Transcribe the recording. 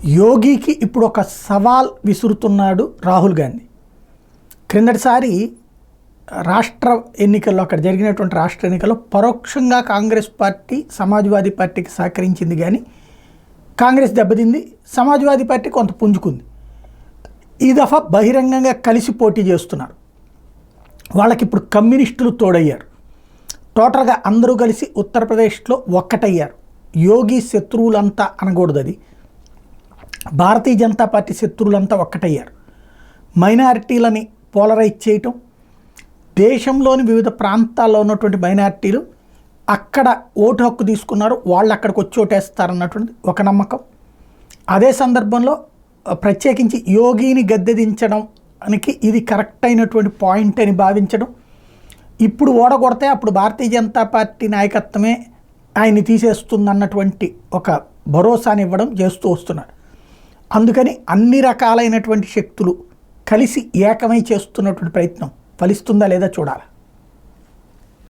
యోగికి ఇప్పుడు ఒక సవాల్ విసురుతున్నాడు రాహుల్ గాంధీ. క్రిందటిసారి రాష్ట్ర ఎన్నికల్లో, అక్కడ జరిగినటువంటి రాష్ట్ర ఎన్నికల్లో పరోక్షంగా కాంగ్రెస్ పార్టీ సమాజ్వాదీ పార్టీకి సహకరించింది, కానీ కాంగ్రెస్ దెబ్బతింది, సమాజ్వాదీ పార్టీ కొంత పుంజుకుంది. ఈ దఫా బహిరంగంగా కలిసి పోటీ చేస్తున్నారు. వాళ్ళకి ఇప్పుడు కమ్యూనిస్టులు తోడయ్యారు. టోటల్గా అందరూ కలిసి ఉత్తరప్రదేశ్లో ఒక్కటయ్యారు. యోగి శత్రువులంతా అనకూడదు, అది భారతీయ జనతా పార్టీ శత్రువులంతా ఒక్కటయ్యారు. మైనారిటీలని పోలరైజ్ చేయటం, దేశంలోని వివిధ ప్రాంతాల్లో ఉన్నటువంటి మైనారిటీలు అక్కడ ఓటు హక్కు తీసుకున్నారు, వాళ్ళు అక్కడికి వచ్చి ఓటేస్తారన్నటువంటి ఒక నమ్మకం. అదే సందర్భంలో ప్రత్యేకించి యోగిని గద్దెదించడానికి ఇది కరెక్ట్ అయినటువంటి పాయింట్ అని భావించడం, ఇప్పుడు ఓడగొడితే అప్పుడు భారతీయ జనతా పార్టీ నాయకత్వమే ఆయన్ని తీసేస్తుందన్నటువంటి ఒక భరోసాని ఇవ్వడం చేస్తూ వస్తున్నారు. అందుకని అన్ని రకాలైనటువంటి శక్తులు కలిసి ఏకమై చేస్తున్నటువంటి ప్రయత్నం ఫలిస్తుందా లేదా చూడాలి.